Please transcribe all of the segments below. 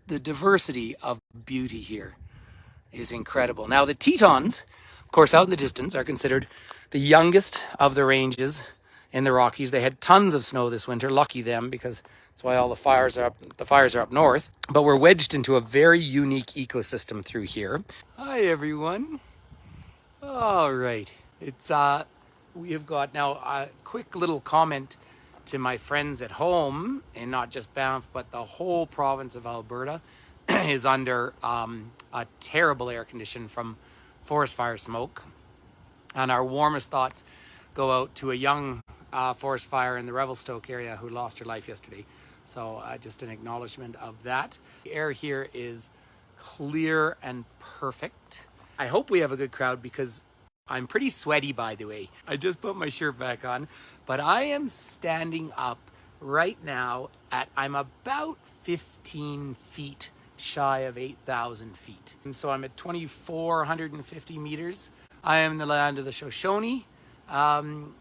the diversity of beauty here is incredible. Now the Tetons, of course, out in the distance, are considered the youngest of the ranges in the Rockies. They had tons of snow this winter. Lucky them, because that's why all the fires are up. The fires are up north. But we're wedged into a very unique ecosystem through here. Hi everyone. All right. It's we have got now a quick little comment to my friends at home, and not just Banff, but the whole province of Alberta is under a terrible air condition from forest fire smoke. And our warmest thoughts go out to a young forest fire in the Revelstoke area who lost her life yesterday. So just an acknowledgement of that. The air here is clear and perfect. I hope we have a good crowd because I'm pretty sweaty, by the way. I just put my shirt back on, but I am standing up right now I'm about 15 feet shy of 8,000 feet. And so I'm at 2,450 meters. I am in the land of the Shoshone,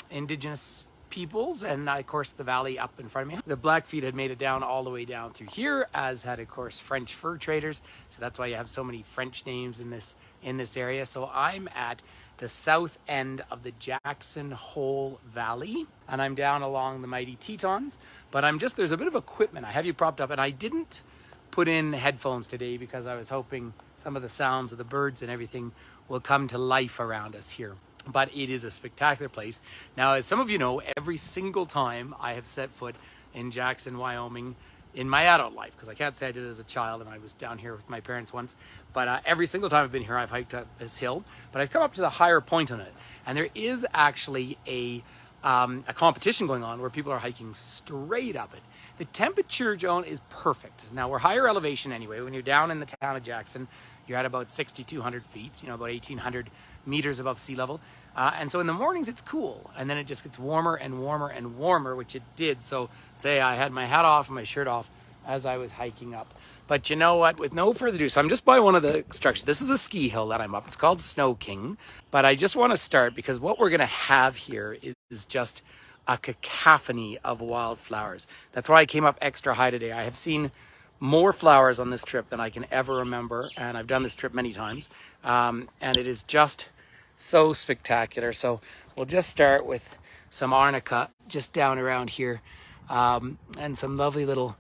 indigenous peoples, and of course the valley up in front of me. The Blackfeet had made it down all the way down through here, as had of course French fur traders. So that's why you have so many French names in this area. So I'm at the south end of the Jackson Hole Valley, and I'm down along the mighty Tetons. But there's a bit of equipment. I have you propped up, and I didn't put in headphones today because I was hoping some of the sounds of the birds and everything will come to life around us here. But it is a spectacular place. Now, as some of you know, every single time I have set foot in Jackson, Wyoming, in my adult life, because I can't say I did it as a child and I was down here with my parents once, but every single time I've been here, I've hiked up this hill, but I've come up to the higher point on it. And there is actually a competition going on where people are hiking straight up it. The temperature, Joan, is perfect. Now, we're higher elevation anyway. When you're down in the town of Jackson, you're at about 6,200 feet, about 1,800 meters above sea level. And so in the mornings, it's cool. And then it just gets warmer and warmer and warmer, which it did. So say I had my hat off and my shirt off as I was hiking up. But you know what? With no further ado, so I'm just by one of the structures. This is a ski hill that I'm up. It's called Snow King. But I just want to start because what we're going to have here is just a cacophony of wildflowers. That's why I came up extra high today. I have seen more flowers on this trip than I can ever remember, and I've done this trip many times, and it is just so spectacular. So we'll just start with some arnica just down around here, and some lovely little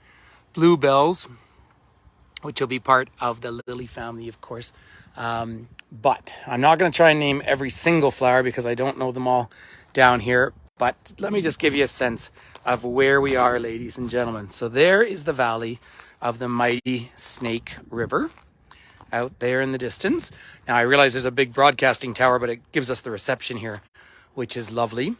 bluebells, which will be part of the lily family, of course. But I'm not going to try and name every single flower because I don't know them all down here. But let me just give you a sense of where we are, ladies and gentlemen. So there is the valley of the mighty Snake River out there in the distance. Now I realize there's a big broadcasting tower, but it gives us the reception here, which is lovely.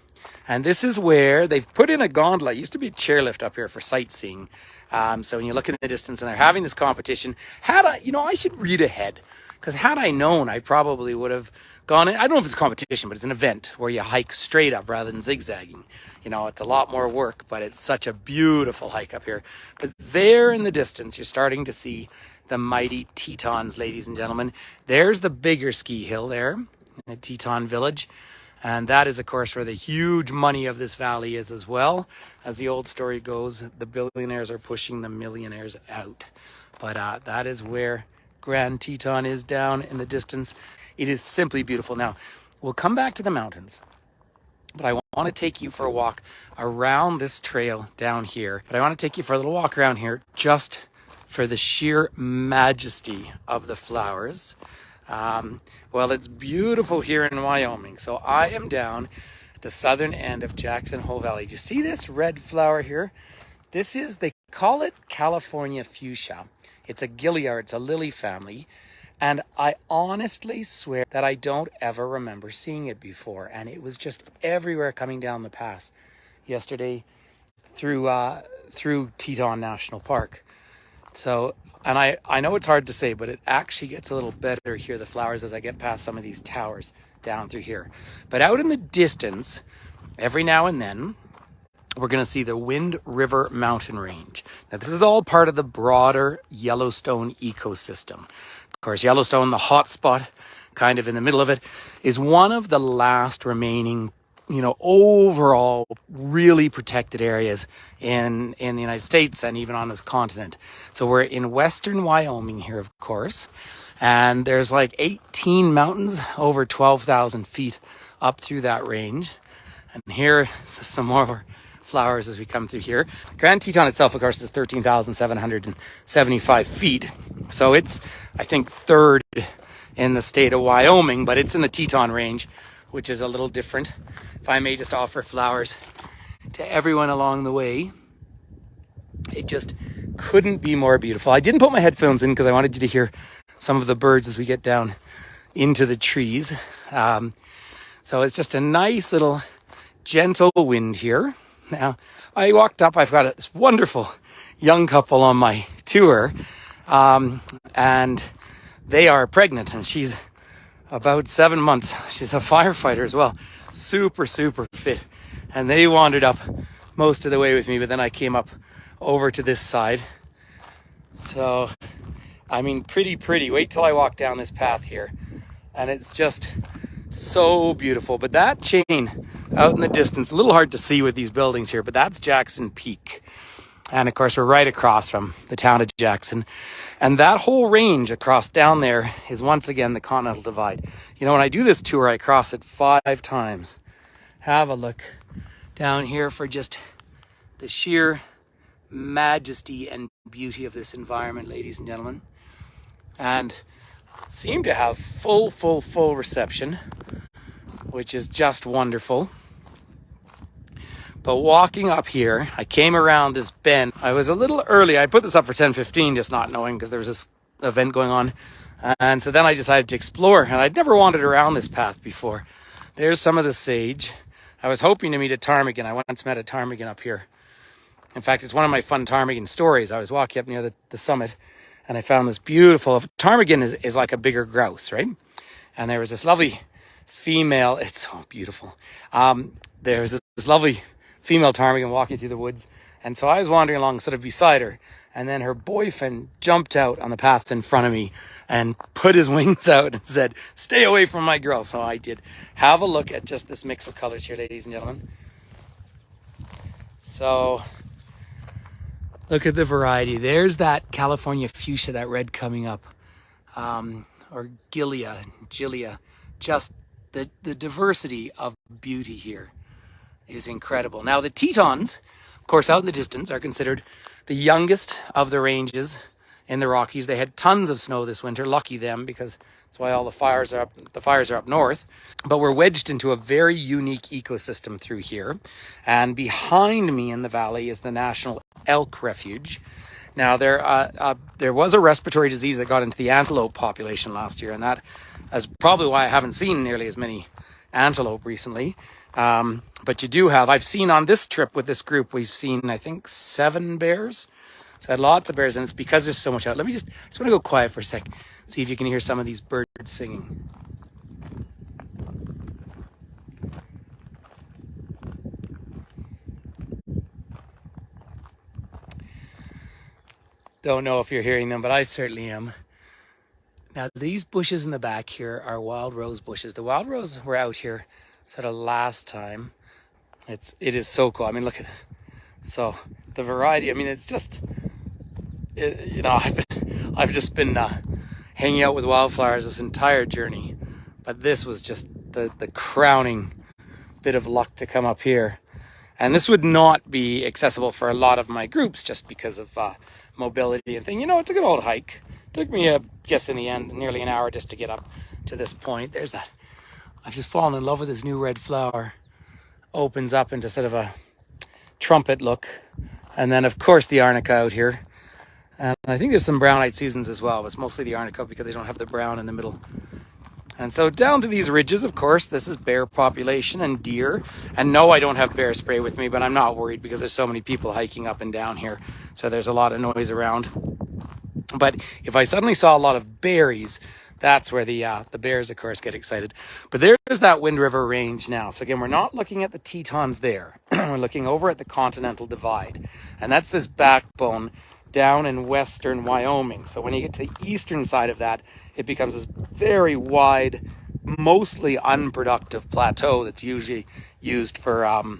And this is where they've put in a gondola. It used to be a chairlift up here for sightseeing. So when you look in the distance and they're having this competition, I should read ahead, because had I known, I probably would have gone in. I don't know if it's a competition, but it's an event where you hike straight up rather than zigzagging. It's a lot more work, but it's such a beautiful hike up here. But there in the distance, you're starting to see the mighty Tetons, ladies and gentlemen. There's the bigger ski hill there in the Teton village. And that is, of course, where the huge money of this valley is as well. As the old story goes, the billionaires are pushing the millionaires out. But that is where Grand Teton is down in the distance. It is simply beautiful. Now, we'll come back to the mountains, but I want to take you for a walk around this trail down here. But I want to take you for a little walk around here just for the sheer majesty of the flowers. Well, it's beautiful here in Wyoming. So I am down at the southern end of Jackson Hole Valley. Do you see this red flower here? They call it California fuchsia. It's a gilliard, it's a lily family. And I honestly swear that I don't ever remember seeing it before. And it was just everywhere coming down the pass yesterday through Teton National Park. So, and I know it's hard to say, but it actually gets a little better here, the flowers, as I get past some of these towers down through here. But out in the distance, every now and then, we're going to see the Wind River Mountain Range. Now, this is all part of the broader Yellowstone ecosystem. Of course, Yellowstone, the hot spot, kind of in the middle of it, is one of the last remaining overall really protected areas in the United States and even on this continent. So we're in western Wyoming here, of course, and there's like 18 mountains over 12,000 feet up through that range. And here some more of our flowers as we come through here. Grand Teton itself, of course, is 13,775 feet. So it's, I think, third in the state of Wyoming, but it's in the Teton range, which is a little different. If I may just offer flowers to everyone along the way. It just couldn't be more beautiful. I didn't put my headphones in because I wanted you to hear some of the birds as we get down into the trees. So it's just a nice little gentle wind here. Now, I walked up, I've got this wonderful young couple on my tour, and they are pregnant, and she's about 7 months. She's a firefighter as well. Super, super fit. And they wandered up most of the way with me, but then I came up over to this side. So, I mean, pretty. Wait till I walk down this path here. And it's just so beautiful. But that chain out in the distance, a little hard to see with these buildings here, but that's Jackson Peak. And of course, we're right across from the town of Jackson. And that whole range across down there is once again the Continental Divide. You know, when I do this tour, I cross it 5 times. Have a look down here for just the sheer majesty and beauty of this environment, ladies and gentlemen. And seem to have full reception, which is just wonderful. But walking up here, I came around this bend. I was a little early. I put this up for 10:15, just not knowing, because there was this event going on. And so then I decided to explore, and I'd never wandered around this path before. There's some of the sage. I was hoping to meet a ptarmigan. I once met a ptarmigan up here. In fact, it's one of my fun ptarmigan stories. I was walking up near the summit, and I found this beautiful... Ptarmigan is like a bigger grouse, right? And there was this lovely female... It's so beautiful. There was this lovely female ptarmigan walking through the woods. And so I was wandering along sort of beside her. And then her boyfriend jumped out on the path in front of me and put his wings out and said, "Stay away from my girl." So I did. Have a look at just this mix of colors here, ladies and gentlemen. So look at the variety. There's that California fuchsia, that red coming up. Or Gilia. Just the diversity of beauty here is incredible. Now, the Tetons, of course, out in the distance, are considered the youngest of the ranges in the Rockies. They had tons of snow this winter. Lucky them, because that's why all the fires are up north. But we're wedged into a very unique ecosystem through here. And behind me in the valley is the National Elk Refuge. Now, there was a respiratory disease that got into the antelope population last year, and that is probably why I haven't seen nearly as many antelope recently. But you do have, I've seen on this trip with this group, we've seen, I think, 7 bears. So I had lots of bears, and it's because there's so much out. I just want to go quiet for a sec, see if you can hear some of these birds singing. Don't know if you're hearing them, but I certainly am. Now, these bushes in the back here are wild rose bushes. The wild rose were out here sort of last time. It is so cool. I mean, look at this. So the variety, I mean, it's just, you know, I've just been hanging out with wildflowers this entire journey, but this was just the crowning bit of luck to come up here. And this would not be accessible for a lot of my groups just because of mobility and thing. You know, it's a good old hike. Took me, I guess, in the end, nearly an hour just to get up to this point. There's that. I've just fallen in love with this new red flower. Opens up into sort of a trumpet look. And then, of course, the arnica out here. And I think there's some brown-eyed seasons as well, but it's mostly the arnica because they don't have the brown in the middle. And so down to these ridges, of course, this is bear population and deer. And no, I don't have bear spray with me, but I'm not worried because there's so many people hiking up and down here. So there's a lot of noise around. But if I suddenly saw a lot of berries, that's where the bears, of course, get excited. But there's that Wind River range now. So again, we're not looking at the Tetons there. We're looking over at the Continental Divide. And that's this backbone down in western Wyoming. So when you get to the eastern side of that, it becomes this very wide mostly unproductive plateau that's usually used for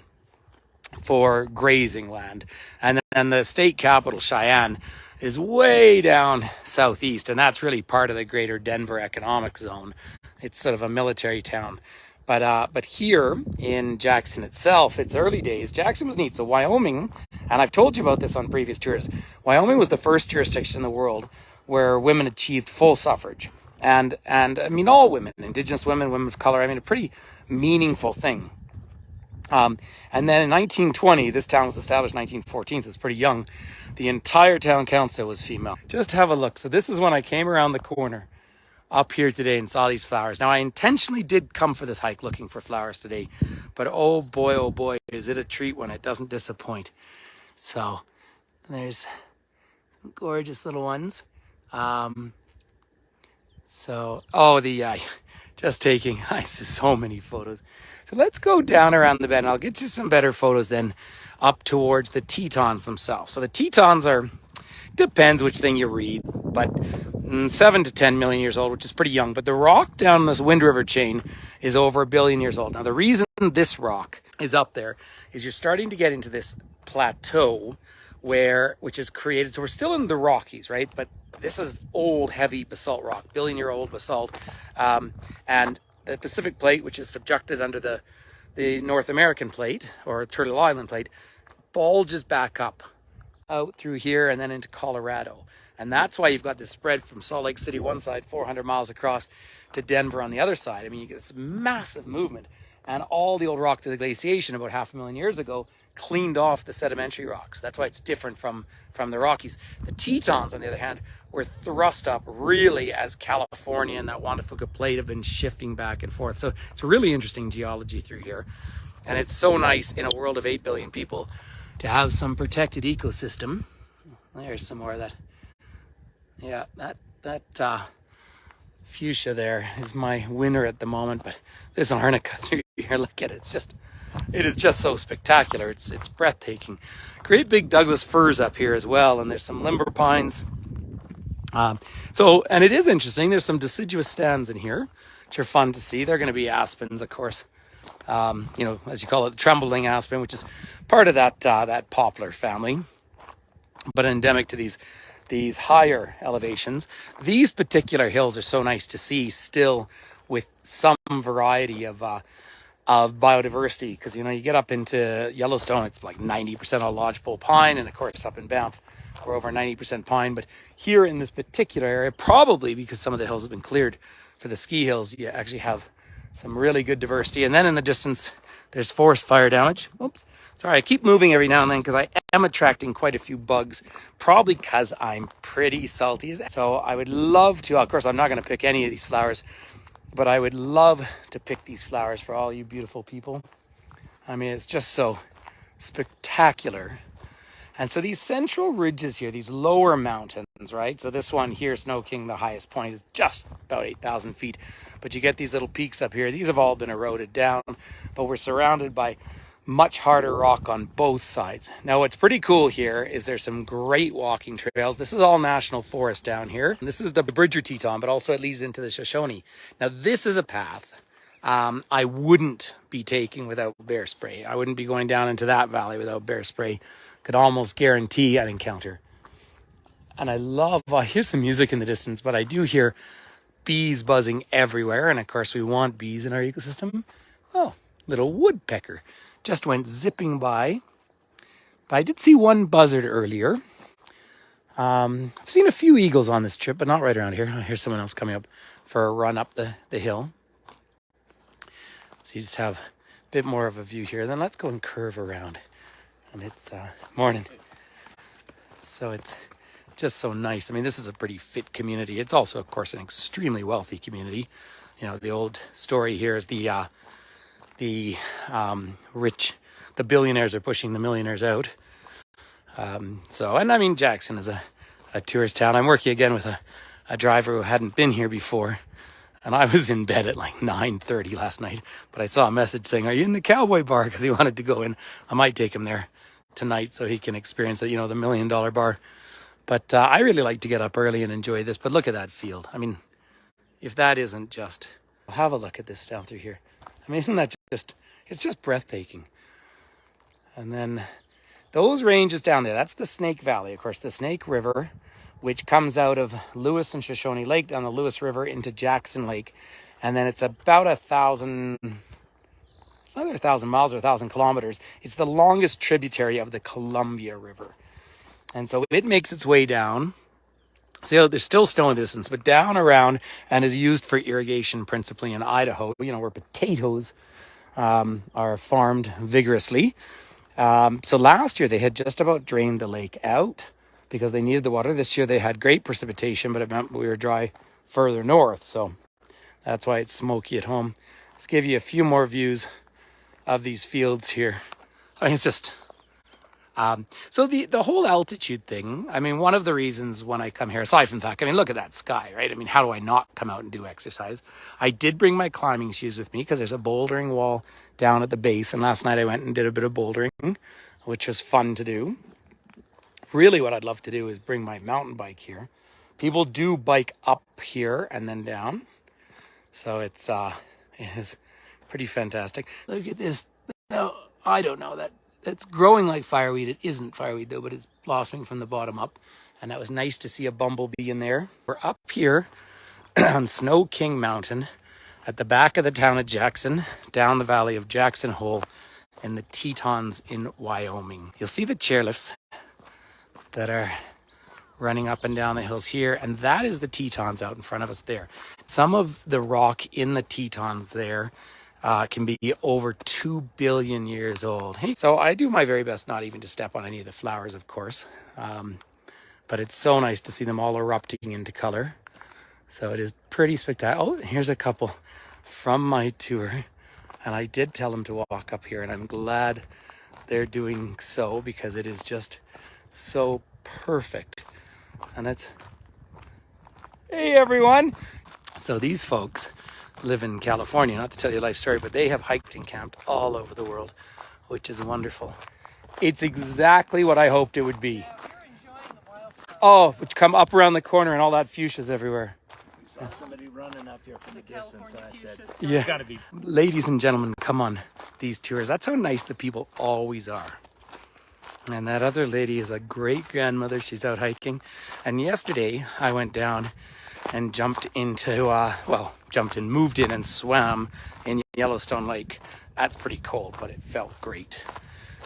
grazing land. And then the state capital, Cheyenne, is way down southeast, and that's really part of the greater Denver economic zone. It's sort of a military town. But here in Jackson itself, it's early days. Jackson was neat. So Wyoming, and I've told you about this on previous tours, Wyoming was the first jurisdiction in the world where women achieved full suffrage. And I mean, all women, Indigenous women, women of color, I mean, a pretty meaningful thing. And then in 1920, this town was established in 1914, so it's pretty young. The entire town council was female. Just have a look. So this is when I came around the corner up here today and saw these flowers. Now, I intentionally did come for this hike looking for flowers today, but oh boy, is it a treat when it doesn't disappoint. So there's some gorgeous little ones. Just taking so many photos. So let's go down around the bend. I'll get you some better photos then up towards the Tetons themselves. So the Tetons are, depends which thing you read, but 7 to 10 million years old, which is pretty young. But the rock down this Wind River chain is over 1 billion years old. Now, the reason this rock is up there is you're starting to get into this plateau which is created. So we're still in the Rockies, right? But this is old, heavy basalt rock, billion-year-old basalt. And the Pacific plate, which is subjected under the North American plate, or Turtle Island plate, bulges back up out through here and then into Colorado. And that's why you've got this spread from Salt Lake City one side, 400 miles across, to Denver on the other side. I mean, you get this massive movement. And all the old rock to the glaciation about 500,000 years ago cleaned off the sedimentary rocks. That's why it's different from the Rockies. The Tetons, on the other hand, were thrust up really as California and that Juan de Fuca plate have been shifting back and forth. So it's a really interesting geology through here. And it's so nice in a world of 8 billion people to have some protected ecosystem. There's some more of that. Yeah, that fuchsia there is my winner at the moment, but this arnica through here, look at it. It is just so spectacular. It's breathtaking. Great big Douglas firs up here as well, and there's some limber pines. And it is interesting. There's some deciduous stands in here, which are fun to see. They're going to be aspens, of course. As you call it, the trembling aspen, which is part of that poplar family, but endemic to these higher elevations. These particular hills are so nice to see still with some variety of biodiversity, because you get up into Yellowstone, it's like 90% all lodgepole pine, and of course up in Banff we're over 90% pine. But here in this particular area, probably because some of the hills have been cleared for the ski hills, you actually have some really good diversity. And then in the distance there's forest fire damage. Oops, sorry, I keep moving every now and then because I am attracting quite a few bugs, probably because I'm pretty salty. So I would love to, of course I'm not going to pick any of these flowers, but I would love to pick these flowers for all you beautiful people. I mean, it's just so spectacular. And so these central ridges here, these lower mountains, right? So this one here, Snow King, the highest point, is just about 8,000 feet. But you get these little peaks up here. These have all been eroded down, but we're surrounded by much harder rock on both sides. Now, what's pretty cool here is there's some great walking trails. This is all national forest down here. This is the Bridger Teton, but also it leads into the Shoshone. Now, this is a path I wouldn't be taking without bear spray. I wouldn't be going down into that valley without bear spray. Could almost guarantee an encounter. And I hear some music in the distance, but I do hear bees buzzing everywhere. And of course, we want bees in our ecosystem. Oh, little woodpecker just went zipping by. But I did see one buzzard earlier. I've seen a few eagles on this trip, but not right around here. I hear someone else coming up for a run up the hill. So you just have a bit more of a view here. Then let's go and curve around. And it's morning. So it's just so nice. I mean, this is a pretty fit community. It's also, of course, an extremely wealthy community. The old story here is the rich, the billionaires are pushing the millionaires out. And I mean, Jackson is a tourist town. I'm working again with a driver who hadn't been here before. And I was in bed at like 9:30 last night. But I saw a message saying, "Are you in the Cowboy Bar?" Because he wanted to go in. I might take him there tonight so he can experience it, the $1 million bar. But I really like to get up early and enjoy this. But look at that field. I mean, if that isn't just Have a look at this down through here. I mean, isn't that just, it's just breathtaking. And then those ranges down there, that's the Snake Valley. Of course, the Snake River, which comes out of Lewis and Shoshone Lake down the Lewis River into Jackson Lake. And then it's about 1,000, it's either 1,000 miles or 1,000 kilometers. It's the longest tributary of the Columbia River. And so it makes its way down. So there's still snow in the distance, but down around, and is used for irrigation principally in Idaho, where potatoes are farmed vigorously. So last year they had just about drained the lake out because they needed the water. This year they had great precipitation, but it meant we were dry further north. So that's why it's smoky at home. Let's give you a few more views of these fields here. I mean, it's just... so the whole altitude thing, I mean, one of the reasons when I come here, aside from the fact, I mean, look at that sky, right? I mean, how do I not come out and do exercise? I did bring my climbing shoes with me because there's a bouldering wall down at the base. And last night I went and did a bit of bouldering, which was fun to do. Really what I'd love to do is bring my mountain bike here. People do bike up here and then down. So it is pretty fantastic. Look at this. No, I don't know that. It's growing like fireweed. It isn't fireweed though, but it's blossoming from the bottom up. And that was nice to see a bumblebee in there. We're up here on Snow King Mountain at the back of the town of Jackson, down the valley of Jackson Hole in the Tetons in Wyoming. You'll see the chairlifts that are running up and down the hills here. And that is the Tetons out in front of us there. Some of the rock in the Tetons there can be over 2 billion years old. So I do my very best not even to step on any of the flowers, of course. But it's so nice to see them all erupting into color. So it is pretty spectacular. Oh, here's a couple from my tour. And I did tell them to walk up here, and I'm glad they're doing so because it is just so perfect. And it's, hey everyone. So these folks live in California, not to tell you a life story, but they have hiked and camped all over the world, which is wonderful. It's exactly what I hoped it would be. Oh, which come up around the corner and all that fuchsia's everywhere. We saw somebody running up here from a distance, and I said, yeah, it's got to be. Ladies and gentlemen, come on these tours. That's how nice the people always are. And that other lady is a great grandmother. She's out hiking. And yesterday I went down and jumped into, moved in and swam in Yellowstone Lake. That's pretty cold, but it felt great.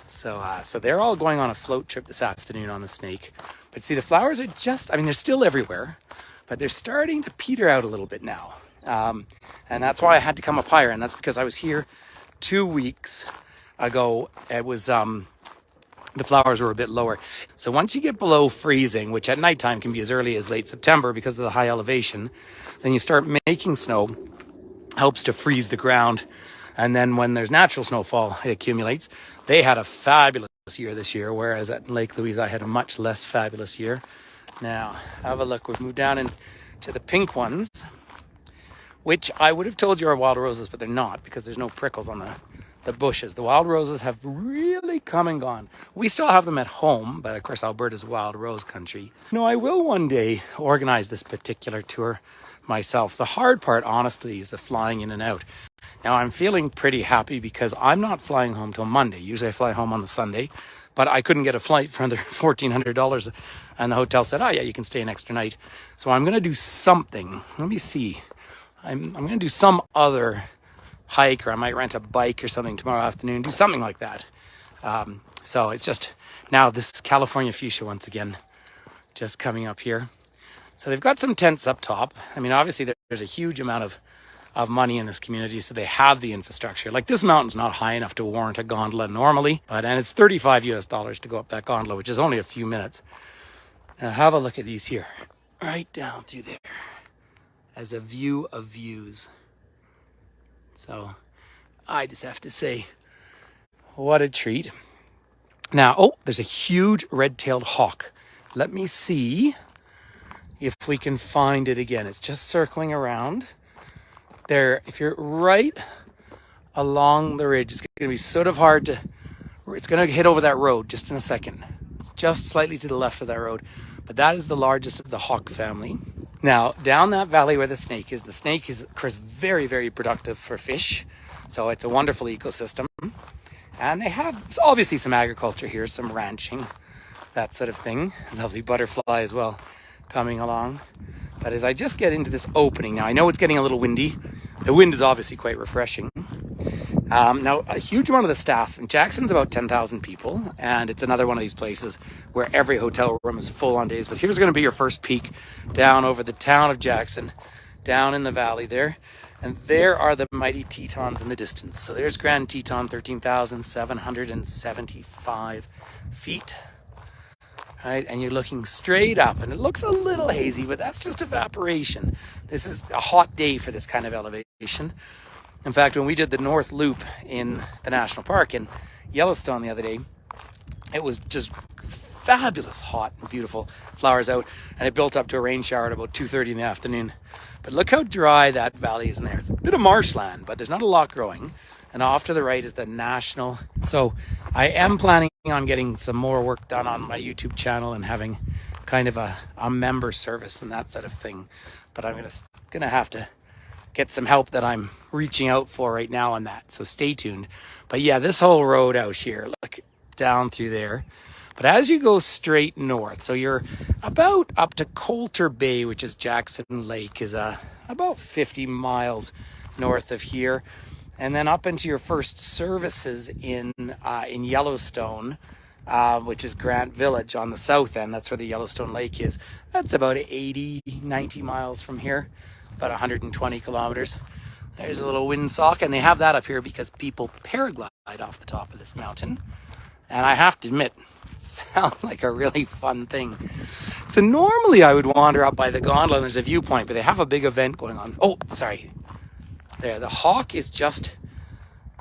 So they're all going on a float trip this afternoon on the Snake. But see, the flowers are just, I mean, they're still everywhere, but they're starting to peter out a little bit now. And that's why I had to come up higher. And that's because I was here 2 weeks ago. It was, the flowers were a bit lower. So once you get below freezing, which at nighttime can be as early as late September because of the high elevation, then you start making snow, helps to freeze the ground. And then when there's natural snowfall, it accumulates. They had a fabulous year this year, whereas at Lake Louise, I had a much less fabulous year. Now, have a look. We've moved down into the pink ones, which I would have told you are wild roses, but they're not because there's no prickles on the bushes. The wild roses have really come and gone. We still have them at home, but of course Alberta's wild rose country. I will one day organize this particular tour myself. The hard part, honestly, is the flying in and out. Now I'm feeling pretty happy because I'm not flying home till Monday. Usually I fly home on the Sunday, but I couldn't get a flight for under $1,400, and the hotel said, oh yeah, you can stay an extra night. So I'm going to do something. Let me see. I'm going to do some other hike, or I might rent a bike or something tomorrow afternoon, do something like that. So it's just now this California fuchsia once again, just coming up here. So they've got some tents up top. I mean, obviously there's a huge amount of money in this community, so they have the infrastructure. Like this mountain's not high enough to warrant a gondola normally, and it's $35 to go up that gondola, which is only a few minutes. Now have a look at these here, right down through there, as a view of views. So I just have to say, what a treat. Now, oh, there's a huge red-tailed hawk. Let me see if we can find it again. It's just circling around. There, if you're right along the ridge, it's going to be sort of hard to, it's going to hit over that road just in a second. It's just slightly to the left of that road. But that is the largest of the hawk family. Now, down that valley where the snake is, of course, very, very productive for fish. So it's a wonderful ecosystem. And they have obviously some agriculture here, some ranching, that sort of thing. Lovely butterfly as well coming along. But as I just get into this opening, now I know it's getting a little windy. The wind is obviously quite refreshing. Now, a huge amount of the staff, and Jackson's about 10,000 people, and it's another one of these places where every hotel room is full on days. But here's going to be your first peek down over the town of Jackson, down in the valley there. And there are the mighty Tetons in the distance. So there's Grand Teton, 13,775 feet. Right, and you're looking straight up, and it looks a little hazy, but that's just evaporation. This is a hot day for this kind of elevation. In fact, when we did the North Loop in the national park in Yellowstone the other day, it was just fabulous, hot and beautiful, flowers out, and it built up to a rain shower at about 2:30 in the afternoon. But look how dry that valley is in there. It's a bit of marshland, but there's not a lot growing. And off to the right is the national. So I am planning on getting some more work done on my YouTube channel and having kind of a member service and that sort of thing. But I'm gonna have to get some help that I'm reaching out for right now on that. So stay tuned. But yeah, this whole road out here, look down through there. But as you go straight north, so you're about up to Coulter Bay, which is Jackson Lake, is about 50 miles north of here. And then up into your first services in Yellowstone, which is Grant Village on the south end. That's where the Yellowstone Lake is. That's about 80, 90 miles from here, about 120 kilometers. There's a little windsock, and they have that up here because people paraglide off the top of this mountain. And I have to admit, it sounds like a really fun thing. So normally I would wander up by the gondola and there's a viewpoint, but they have a big event going on. Oh, sorry. There, the hawk is just,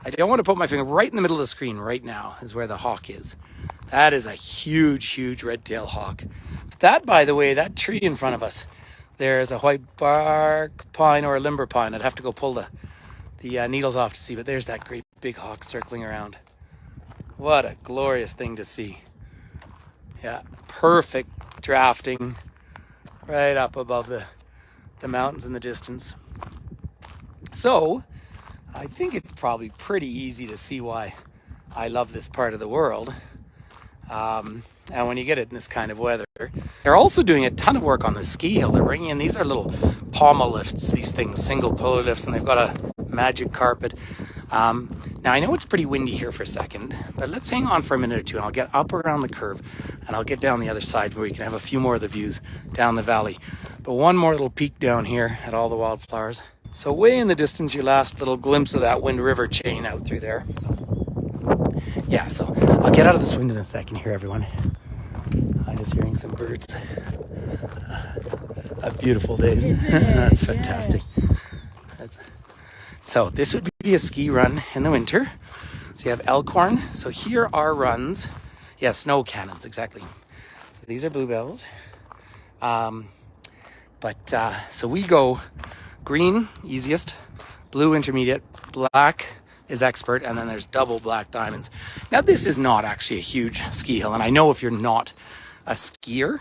I don't want to put my finger right in the middle of the screen right now is where the hawk is. That is a huge, huge red-tailed hawk. That, by the way, that tree in front of us, there's a white bark pine or a limber pine. I'd have to go pull the needles off to see, but there's that great big hawk circling around. What a glorious thing to see. Yeah, perfect drafting right up above the mountains in the distance. So, I think it's probably pretty easy to see why I love this part of the world. And when you get it in this kind of weather, they're also doing a ton of work on the ski hill. They're bringing in, these are little pommel lifts, these things, single pulley lifts, and they've got a magic carpet. Now I know it's pretty windy here for a second, but let's hang on for a minute or two and I'll get up around the curve and I'll get down the other side where you can have a few more of the views down the valley. But one more little peek down here at all the wildflowers. So way in the distance, your last little glimpse of that Wind River chain out through there. Yeah, so I'll get out of this wind in a second here, everyone. I'm just hearing some birds. A beautiful day. That's fantastic. Yes. So this would be a ski run in the winter. So you have Elkhorn. So here are runs. Yeah, snow cannons, exactly. So these are bluebells. So we go green, easiest, blue, intermediate, black is expert, and then there's double black diamonds. Now this is not actually a huge ski hill, and I know if you're not a skier,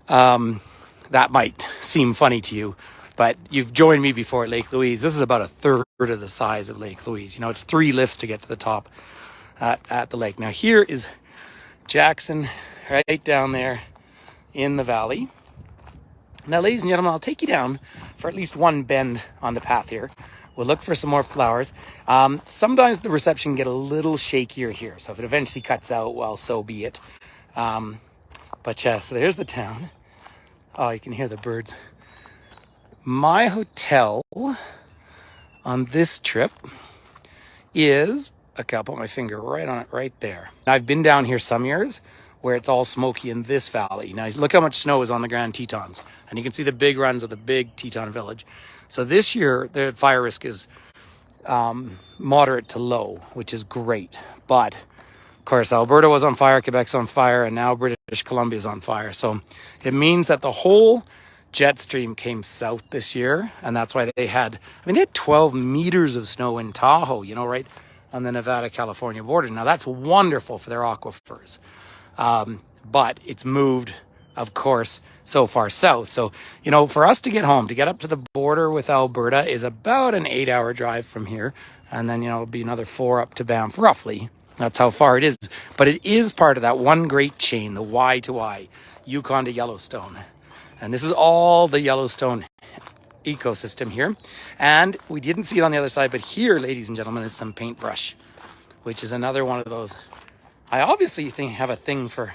that might seem funny to you, but you've joined me before at Lake Louise. This is about a third of the size of Lake Louise. You know, it's 3 lifts to get to the top at the lake. Now here is Jackson right down there in the valley. Now, ladies and gentlemen, I'll take you down for at least one bend on the path here. We'll look for some more flowers. Sometimes the reception can get a little shakier here. So if it eventually cuts out, well, so be it. But yeah, so there's the town. Oh, you can hear the birds. My hotel on this trip is, okay, I'll put my finger right on it right there. I've been down here some years where it's all smoky in this valley. Now look how much snow is on the Grand Tetons. And you can see the big runs of the big Teton village. So this year, the fire risk is moderate to low, which is great. But, of course, Alberta was on fire, Quebec's on fire, and now British Columbia is on fire. So it means that the whole jet stream came south this year. And that's why they had 12 meters of snow in Tahoe, you know, right on the Nevada-California border. Now, that's wonderful for their aquifers. But it's moved of course, so far south. So, you know, for us to get home, to get up to the border with Alberta is about an 8-hour drive from here. And then, you know, it'll be another 4 up to Banff, roughly. That's how far it is. But it is part of that one great chain, the Y to Y, Yukon to Yellowstone. And this is all the Yellowstone ecosystem here. And we didn't see it on the other side, but here, ladies and gentlemen, is some paintbrush, which is another one of those. I obviously have a thing for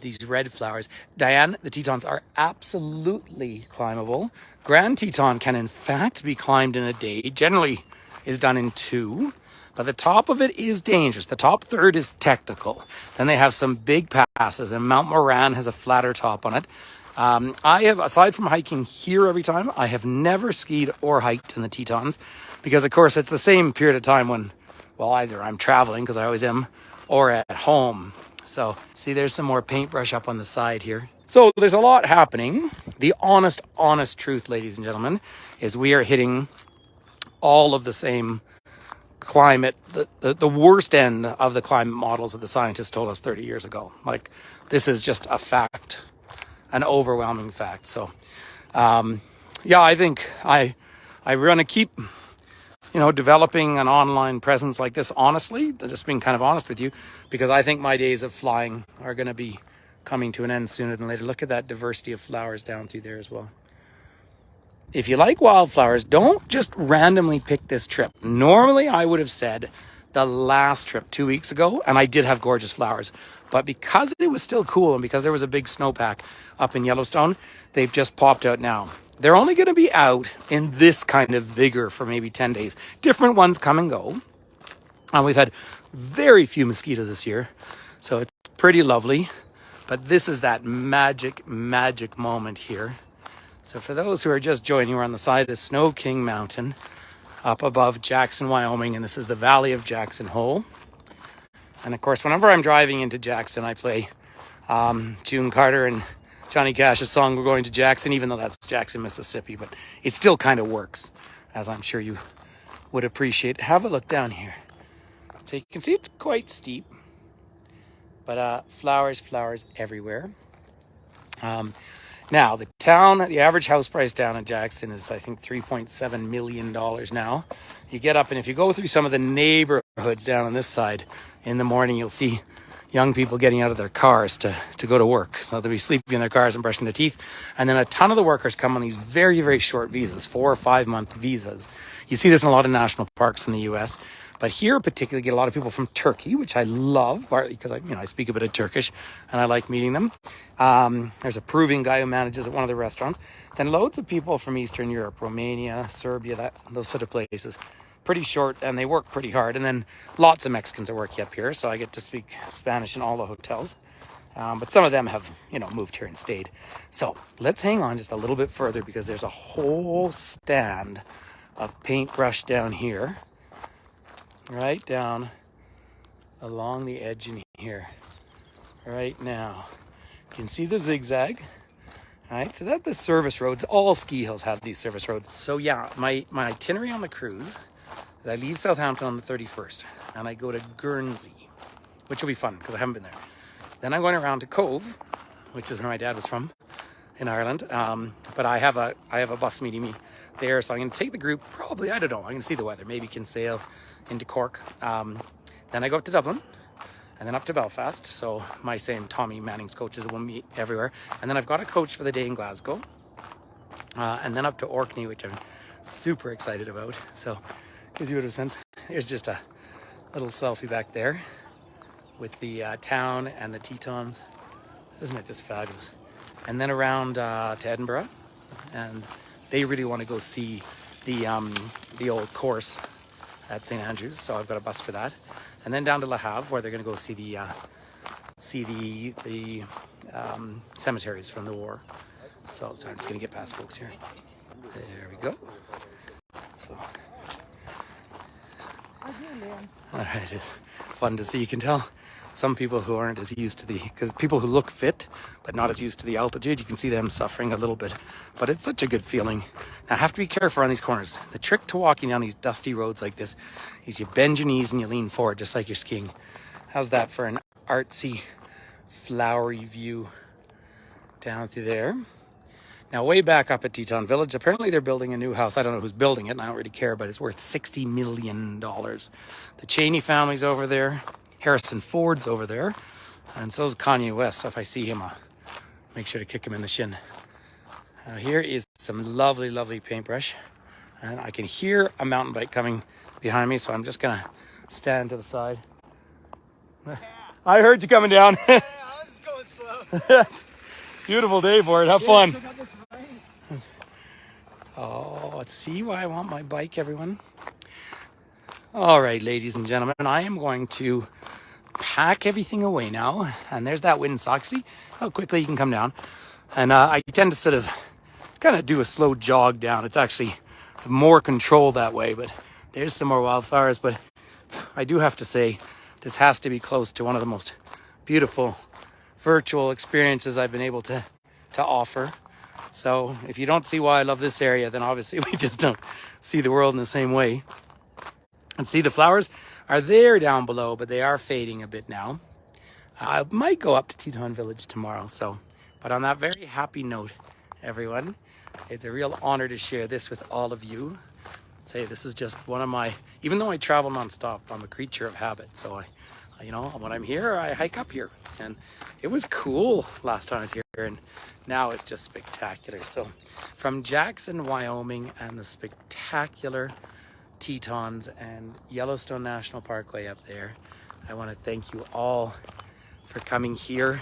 these red flowers. Diane, the Tetons are absolutely climbable. Grand Teton can in fact be climbed in a day. Generally is done in 2, but the top of it is dangerous. The top third is technical. Then they have some big passes, and Mount Moran has a flatter top on it. I have, aside from hiking here every time, I have never skied or hiked in the Tetons because, of course, it's the same period of time when, well, either I'm traveling, because I always am, or at home. So, see, there's some more paintbrush up on the side here. So there's a lot happening. The honest truth, ladies and gentlemen, is we are hitting all of the same climate, the worst end of the climate models that the scientists told us 30 years ago. Like, this is just a fact, an overwhelming fact. So, yeah, I think I want to keep, you know, developing an online presence like this, honestly, just being kind of honest with you, because I think my days of flying are going to be coming to an end sooner than later. Look at that diversity of flowers down through there as well. If you like wildflowers, don't just randomly pick this trip. Normally, I would have said the last trip 2 weeks ago, and I did have gorgeous flowers. But because it was still cool and because there was a big snowpack up in Yellowstone, they've just popped out now. They're only going to be out in this kind of vigor for maybe 10 days. Different ones come and go. And we've had very few mosquitoes this year, so it's pretty lovely. But this is that magic moment here. So for those who are just joining, we're on the side of Snow King Mountain up above Jackson, Wyoming, and this is the Valley of Jackson Hole. And of course, whenever I'm driving into Jackson, I play June Carter and Johnny Cash's song, We're Going to Jackson, even though that's Jackson, Mississippi, but it still kind of works, as I'm sure you would appreciate. Have a look down here. So you can see it's quite steep, but flowers everywhere. Now, the town, the average house price down in Jackson is, I think, $3.7 million now. You get up, and if you go through some of the neighborhoods down on this side, in the morning, you'll see young people getting out of their cars to go to work. So they'll be sleeping in their cars and brushing their teeth. And then a ton of the workers come on these very, very short visas, 4 or 5 month visas. You see this in a lot of national parks in the US. But here particularly get a lot of people from Turkey, which I love, partly because I speak a bit of Turkish and I like meeting them. There's a Peruvian guy who manages at one of the restaurants. Then loads of people from Eastern Europe, Romania, Serbia, those sort of places. Pretty short, and they work pretty hard. And then lots of Mexicans that work up here, so I get to speak Spanish in all the hotels. But some of them have, moved here and stayed. So let's hang on just a little bit further because there's a whole stand of paintbrush down here. Right down along the edge in here. Right now. You can see the zigzag. All right, so that's the service roads. All ski hills have these service roads. So yeah, my itinerary on the cruise is I leave Southampton on the 31st and I go to Guernsey, which will be fun because I haven't been there. Then I'm going around to Cove, which is where my dad was from in Ireland. But I have a bus meeting me there, so I'm going to take the group. Probably, I don't know. I'm going to see the weather. Maybe Kinsale into Cork. Then I go up to Dublin and then up to Belfast. So my same Tommy Manning's coaches will meet everywhere. And then I've got a coach for the day in Glasgow. And then up to Orkney, which I'm super excited about. So gives you a bit of a sense. There's just a little selfie back there with the town and the Tetons. Isn't it just fabulous? And then around to Edinburgh. And they really want to go see the old course at St. Andrews, so I've got a bus for that. And then down to Le Havre, where they're going to go see the cemeteries from the war. So I'm just going to get past folks here. There we go. So, all right, it's fun to see. You can tell some people who aren't as used to because people who look fit but not as used to the altitude, you can see them suffering a little bit, but it's such a good feeling. Now, I have to be careful on these corners. The trick to walking down these dusty roads like this is you bend your knees and you lean forward just like you're skiing. How's that for an artsy, flowery view down through there. Now, way back up at Teton Village, apparently they're building a new house. I don't know who's building it, and I don't really care, but it's worth $60 million. The Cheney family's over there. Harrison Ford's over there. And so's Kanye West. So if I see him, I'll make sure to kick him in the shin. Here is some lovely, lovely paintbrush. And I can hear a mountain bike coming behind me, so I'm just going to stand to the side. I heard you coming down. Yeah, I was just going slow. Beautiful day for it. Have fun. Oh, let's see why I want my bike, everyone. All right, ladies and gentlemen, I am going to pack everything away now. And there's that windsock. See how quickly you can come down. And I tend to sort of kind of do a slow jog down. It's actually more control that way, but there's some more wildflowers. But I do have to say, this has to be close to one of the most beautiful virtual experiences I've been able to offer. So if you don't see why I love this area, then obviously we just don't see the world in the same way. And see, the flowers are there down below, but they are fading a bit now. I might go up to Teton Village tomorrow. But on that very happy note, everyone, it's a real honor to share this with all of you. Say this is just one of my, even though I travel nonstop, I'm a creature of habit. So when I'm here, I hike up here. And it was cool last time I was here, and now it's just spectacular. So from Jackson, Wyoming, and the spectacular Tetons and Yellowstone National Parkway up there, I want to thank you all for coming here